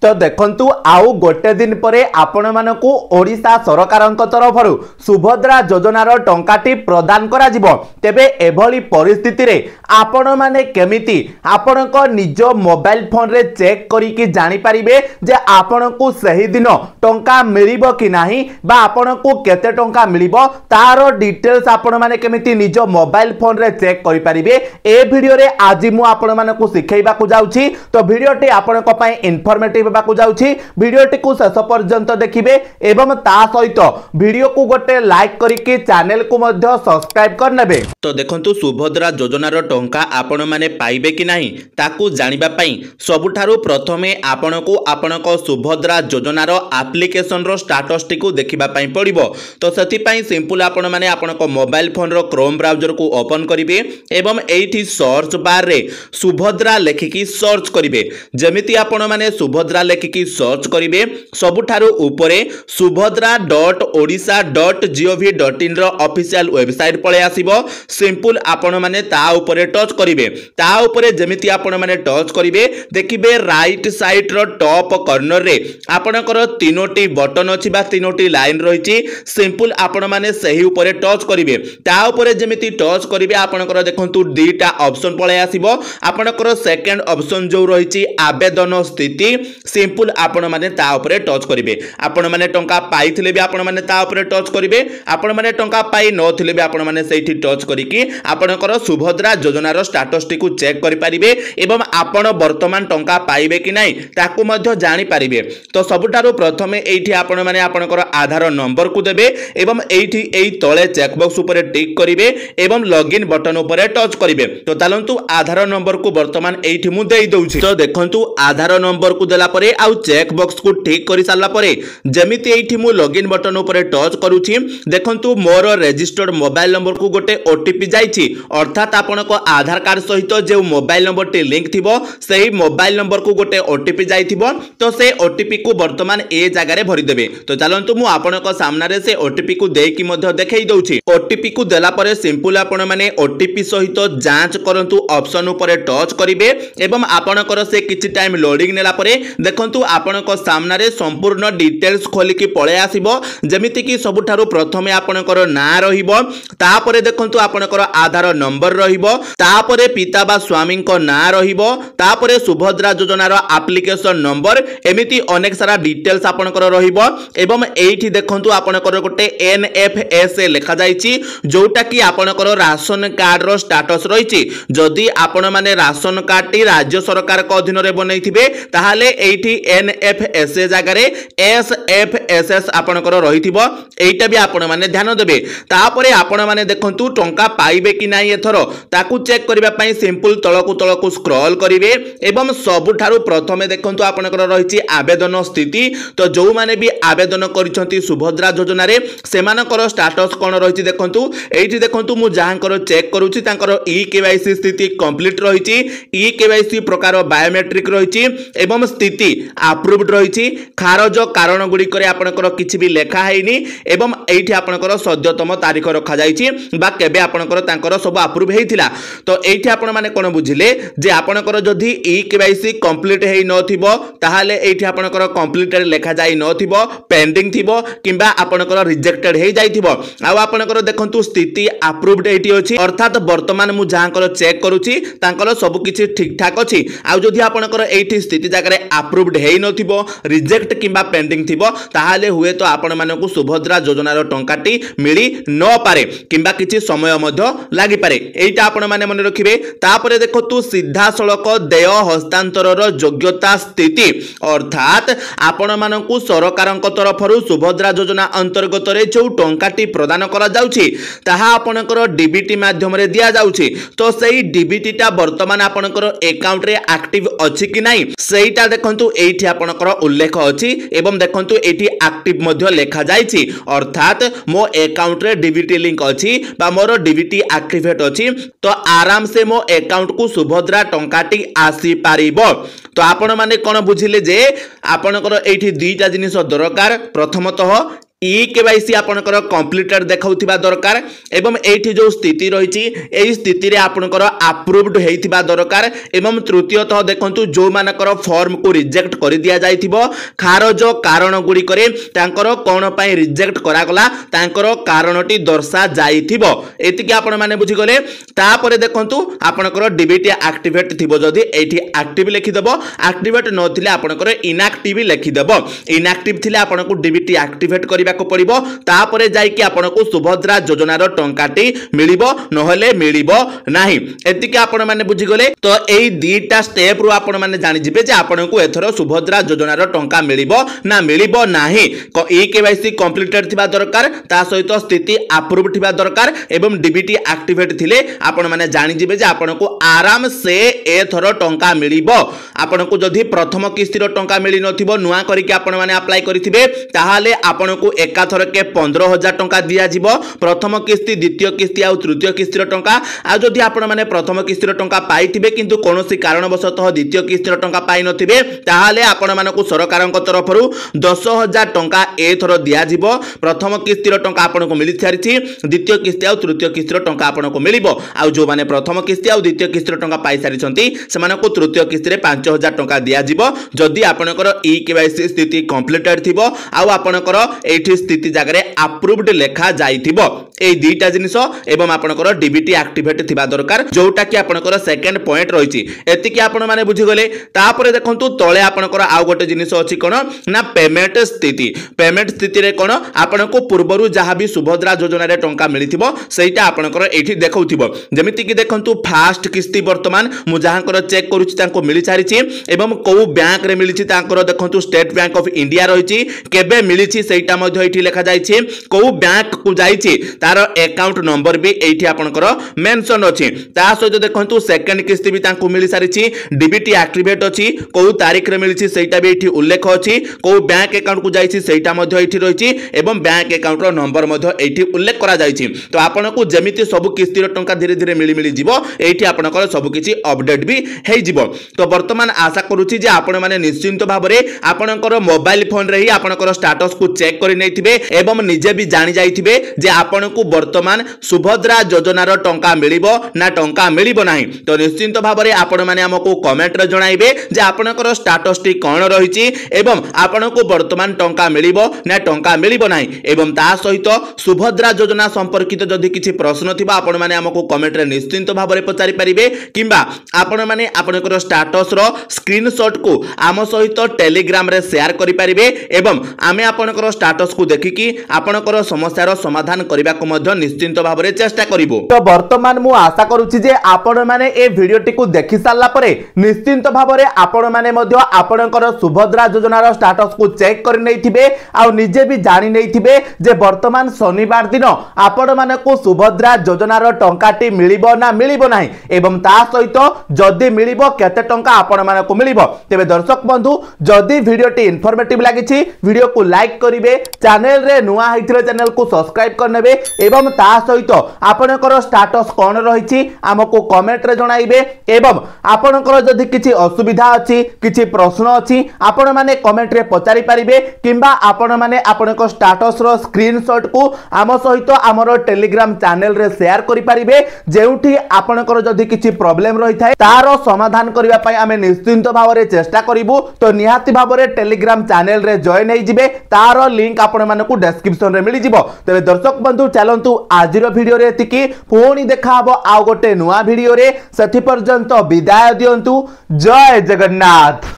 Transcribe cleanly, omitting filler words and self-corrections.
तो देखंतु आउ गोटे दिन परे आपण मानकु ओडिशा सरकार तरफ सुभद्रा योजनार टंकाटी प्रदान करा जिवो। तेबे एभली परिस्थिति रे आपण माने केमिति आपणक निज मोबाइल फोन रे चेक करिकि जानि परिबे जे आपणकु सही दिन टंका मिलिबो कि नाही बा आपणकु केते टंका मिलिबो तार डिटेल्स आपण माने केमिति निज मोबाइल फोन रे चेक करि परिबे। ए वीडियो रे आज मु आपण मानकु सिखैबा को जाउछि। तो वीडियोटी आपणक पय इन्फॉर्मेटिव भिडियोटी को शेष पर्यंत देखिए एवं ता सहित वीडियो को गोटे लाइक करके चैनल को मध्य सब्सक्राइब करनेबे। तो देखंतु सुभद्रा योजनार टंका आपण माने पाइबे कि नाही ताकू जानिबा पई सबुठारु प्रथमे आपणको आपणक सुभद्रा योजनार एप्लिकेशन रो स्टेटस टी को देखिबा पई पड़िबो। तो सेति पई सिंपल आपण माने आपणक मोबाइल फोन रो क्रोम ब्राउजर को ओपन करिवे एवं एठी सर्च बार रे सुभद्रा लेखिकी सर्च करिवे। जेमिति आपण माने सुभद्रा लेखिकी सर्च करिवे सबुठारु ऊपरे subhadra.odisha.gov.in रो ऑफिशियल वेबसाइट पळे आसीबो। सिंपल आपण माने ता ऊपरे टच करिवे। ता ऊपरे जेमिति आपण माने टच करिवे देखिबे राइट साइड रो टॉप कॉर्नर रे आपणकर तीनोटी बटन अछि बा तीनोटी लाइन रहिछि। सिंपल आपण माने सही ऊपरे टच करिवे। ता ऊपरे जेमिति टच करिवे आपणकर देखंतु दुईटा ऑप्शन पळे आसीबो। आपणकर सेकंड ऑप्शन जो रहिछि आवेदन स्थिति सिंपल आपण माने ता ऊपरे टच करिवे। आपण माने टंका पाइथिले भी आपण माने ता ऊपरे टच करिवे। आपण माने टंका पाइ नथिले भी आपण माने सेठी टच करिकि आपणकर सुभद्रा योजनार स्टेटस टी को चेक करि परिबे एवं आपण वर्तमान टंका पाइबे कि नाही ताकू मध्य जानि परिबे। तो सबुठारु प्रथमे एठी आपण माने आपणकर आधार नंबर को देबे एवं एठी एई तळे चेक बॉक्स ऊपरे टिक करिवे एवं लॉगिन बटन ऊपरे टच करिवे। तो तालंतु आधार नंबर को वर्तमान एठी मु देई दउछि। तो देखंतु आधार नंबर को देला परे आउ चेक बॉक्स को ठीक करि सारला परे जेमिति एठी मु लॉगिन बटन ऊपरे टच करूछि देखंतु मोर रजिस्टर्ड मोबाइल नंबर को गोटे ओटीपी जाइछि। अर्थात आपनको आधार कार्ड सहित जे मोबाइल नंबर टी लिंक थिबो सेही मोबाइल नंबर को गोटे ओटीपी जाइथिबो। तो से ओटीपी को वर्तमान ए जगह रे भरि देबे। तो चलंतु मु आपनको सामना रे से ओटीपी को देई कि मध्य देखाई दउछि। ओटीपी को देला परे सिंपल आपण माने ओटीपी सहित जांच करंतु ऑप्शन ऊपरे टच करिवे एवं आपणकर से किछि टाइम लोडिंग नेला परे देखंतु आपणको सामना रे संपूर्ण डिटेल्स खोली की पळे आसीबो। जेमिति कि सबुठारु प्रथमे आपणकर ना रहिबो तापरे देखंतु आपणकर आधार नंबर रहिबो तापरे पिता बा स्वामी को ना रहिबो तापरे सुभद्रा योजनार एप्लिकेशन नंबर एमिति अनेक सारा डिटेल्स आपणकर रहिबो एवं एठी देखंतु आपणकर गोटे एनएफएसए लेखा जाईची जोटा कि आपणकर राशन कार्ड रो स्टेटस रहिची। जदि आपण माने राशन कार्ड टी राज्य सरकार को अधीन रे बनैथिबे ताहाले एठी एनएफएसए जगह रे एसएफएसएस आपणकर रहिथिबो। एटा भी आपण माने ध्यान देबे। तापरे आपण माने देखंतु टंका पाइबे कि नाही एथरो ताकू चेक करिबा पई सिंपल तळकू स्क्रॉल करिवे एवं सबुठारु प्रथमे देखंतु आपणकर रहिछि आवेदन स्थिति। तो जो माने भी आवेदन करिसंती सुभद्रा योजना रे सेमानकर स्टेटस कोन रहिछि देखंतु एठी देखंतु मु जाहांकर चेक करूछि तांकर ई केवाईसी स्थिति कंप्लीट रहिछि। ई केवाईसी प्रकार बायोमेट्रिक रहिछि एवं स्थिति अप्रूव्ड रहिछि। खारज कारण गुडी करे आपणकर किछि भी लेखा हैनी एवं एठी आपणकर सद्यतम तारीख रखा जाईछि बा केबे आपणकर तांकर सब अप्रूव हेइथिला। तो एठी आपण माने कोन बुझिले जे आपणकर जदि ई केवाईसी कंप्लीट हेइ नथिबो ताहाले एठी आपणकर कंप्लीटेड लेखा जाई नथिबो पेंडिंग थिबो किबा आपणकर रिजेक्टेड हेइ जाईथिबो। आ आपणकर देखंतु स्थिति अप्रूव्ड एठी अछि अर्थात वर्तमान मु जाहांकर चेक करूछि तांकर सब किछि ठीक ठाक अछि। आ जदि आपणकर एठी स्थिति जगह रे अप्रूव्ड हेइ नथिबो रिजेक्ट किबा पेंडिंग थिबो ताहाले हुए तो आपण मानकु सुभद्रा योजनार टंकाटी मिली न पारे किबा किछि समय मध्य लागि पारे। एटा आपण माने मन रखिबे। तापरे देखंतु सीधा सड़क देय हस्तांतरर योग्यता स्थिति अर्थात आपण मानकु सरकारक तरफरु सुभद्रा योजना अंतर्गत रे जो टंकाटी प्रदान करा जाउछि ताहा आपणकर डीबीटी माध्यम रे दिया जाउछि। तो सेही डीबीटी टा वर्तमान आपणकर अकाउंट रे एक्टिव अछि कि नाही सेहीटा देखंतु एठी आपणकर उल्लेख अछि एवं देखंतु एठी एक्टिव मध्य लेखा जाइछि अर्थात मो अकाउंट रे डीबीटी लिंक अछि बा मोर डीबीटी एक्टिवेट अछि। तो आराम से मो अकाउंट को सुभद्रा टंकाटी आसी पारिबो। तो आपण माने कोन बुझिले जे आपणकर एठी दुईटा जिनिस दरकार। प्रथमतः इ केवाईसी आपनकर कंप्लीटेड देखाउथिबा दरकार एवं एठी जो स्थिति रहिछि एई स्थिति रे आपनकर अप्रूव्ड हेइथिबा दरकार एवं तृतीयतः देखंतु जो मानकर फॉर्म को रिजेक्ट कर दिया जाइथिबो खारज कारण गुडी करे तांकर कोन पई रिजेक्ट करा गला तांकर कारणटी दर्शा जाइथिबो एतिके आपण माने बुझी गले तापरे देखंतु आपनकर डीबीटी एक्टिवेट थिबो जदी एठी एक्टिव लिखि देबो एक्टिवेट नथिले आपनकर इनएक्टिव लिखि देबो इनएक्टिव थिले आपनको डीबीटी एक्टिवेट करिबा को पड़िबो तापरे जाई कि आपनको सुभद्रा योजनार टंकाटी मिलिबो नहले मिलिबो नाही एतिके आपण माने बुझी गले तो एई दीटा स्टेप रु आपण माने जानि जिबे जे आपनको एथरो सुभद्रा योजनार टंका मिलिबो ना मिलिबो नाही ई केवाईसी कंप्लीटेड थिबा दरकार ता सहित स्थिति अप्रूव थिबा दरकार एवं डीबीटी एक्टिवेट थिले आपण माने जानि जिबे जे आपनको आराम से एथरो टंका मिलिबो आपनको जदी प्रथम किस्तीर टंका मिलि नथिबो नुआ करिके आपण माने अप्लाई करिथिबे ताहाले आपनको एकाथर के 15,000 टंका दिया जिवो प्रथम किस्ती द्वितीय किस्ती आ तृतीय किस्तीर टंका आ जदी आपण माने प्रथम किस्तीर टंका पाइथिबे किंतु कोनोसी कारणवशतः द्वितीय किस्तीर टंका पाइ नथिबे ताहाले आपण मानको सरकारक तरफरु 10,000 टंका एथर दिया जिवो प्रथम किस्तीर टंका आपनको मिलि थारिछि द्वितीय किस्ती आ तृतीय किस्तीर टंका आपनको मिलिबो आ जो माने प्रथम किस्ती आ द्वितीय किस्तीर टंका पाइ सारिछंती सेमानको तृतीय किस्ती रे 5,000 टंका दिया जिवो जदी आपनकर ई केवाईसी स्थिति कंप्लीटेड थिबो आ आपनकर एठी स्थिति जगह अप्रूव्ड लेखा जाइथिबो ए दुईटा जिनिस एवं आपनकर डीबीटी एक्टिवेट थिबा दरकार जोटा कि आपनकर सेकंड पॉइंट रहिछि एतिकी आपण माने बुझी गले तापरे देखंतु तळे आपनकर आ गोटे जिनिस अछि कोन ना पेमेंट स्थिति रे कोन आपनको पूर्वरु जहा भी सुभद्रा योजना रे टंका मिलिथिबो सेटा आपनकर एठी देखौथिबो जेमिति कि देखंतु फास्ट किस्ती वर्तमान मु जहांकर चेक करूछि तांको मिलि सारिछि एवं को बैंक रे मिलिछि तांकर देखंतु स्टेट बैंक ऑफ इंडिया रहिछि केबे मिलिछि सेटा मध्ये एठी लेखा जाइछि को बैंक को जाइछि तार अकाउंट नंबर भी एठी आपनकर मेंशन अछि ता सहित देखंतु सेकंड किस्ती भी तांको मिलि सारिछि डीबीटी एक्टिवेट अछि को तारीख रे मिलिछि सेटा भी एठी उल्लेख अछि को बैंक अकाउंट को जाइछि सेटा मध्ये एठी रहिछि एवं बैंक अकाउंट रो नंबर मध्ये एठी उल्लेख करा जाइछि तो आपनको जेमिति सब किस्ती रो टंका धीरे धीरे मिलि जिवो एठी आपनकर सब किछि अपडेट भी हेइ जिवो तो वर्तमान आशा करूछि जे आपण माने निश्चिंत भाबरे आपनकर मोबाइल फोन रे ही आपनकर स्टेटस को चेक करि नैथिबे एवं निजे भी जानि जाइथिबे जे आपनको वर्तमान सुभद्रा योजनार टंका मिलिबो ना टंका मिलिबो नाही तो निश्चिंत भाबरे आपण माने हमको कमेंट रे जणाइबे जे आपनकर स्टेटस टी कोन रहिछि एवं आपनको वर्तमान टंका मिलिबो ना टंका मिलिबो नाही एवं ता सहित सुभद्रा योजना संपर्कित जदि किछि प्रश्न थिबा आपण माने हमको कमेंट रे निश्चिंत भाबरे पचारि परिबे किंबा आपण माने आपनकर स्टेटस रो स्क्रीनशॉट को आम सहित टेलीग्राम रे शेयर करि परिबे एवं आमे आपनकर स्टेटस को देखिकी आपनकर समस्यार समाधान करबा को मध्य निश्चिंत भाबरे चेष्टा करिवो तो वर्तमान मु आशा करूछि जे आपण माने ए भिडियोटी को देखि सारला परे निश्चिंत भाबरे आपण माने मध्य आपनकर सुभद्रा योजनार स्टेटस को चेक करि नैथिबे आ निजे भी जानि नैथिबे जे वर्तमान शनिवार दिन आपण माने को सुभद्रा योजनार टंकाटी मिलिबो ना मिलिबो नाही एवं ता सहित जदी मिलिबो केते टंका आपण माने को मिलिबो तेबे दर्शक बंधु जदी भिडियोटी इन्फॉर्मेटिव लागिछि वीडियो को लाइक करिवे चैनल रे नुआ हिथिले चैनल को सब्सक्राइब करनेबे एवं ता सहित आपनकर स्टेटस कोन रहिछि हमको कमेंट रे जणाइबे एवं आपनकर जदी किछि असुविधा अछि किछि प्रश्न अछि आपण माने कमेंट रे पचारि परिबे किंबा आपण माने आपनकर स्टेटस रो स्क्रीनशॉट को आम सहित हमरो टेलीग्राम चैनल रे शेयर करि परिबे जेउठी आपनकर जदी किछि प्रॉब्लम रहि थाए तारो समाधान करिवा पई आमे निश्चिंत भाबरे चेष्टा करिवु तो निहाती भाबरे टेलीग्राम चैनल रे जॉइन हेइ जिवे तारो लिंक आपण मानकु डिस्क्रिप्शन रे मिलि जिवो तबे दर्शक बंधु चलंतु आजिरो वीडियो रे एतिकी पुणी देखा हबो आ गोटे नुआ वीडियो रे सेथि पर्यंत विदाय दियंतु जय जगन्नाथ।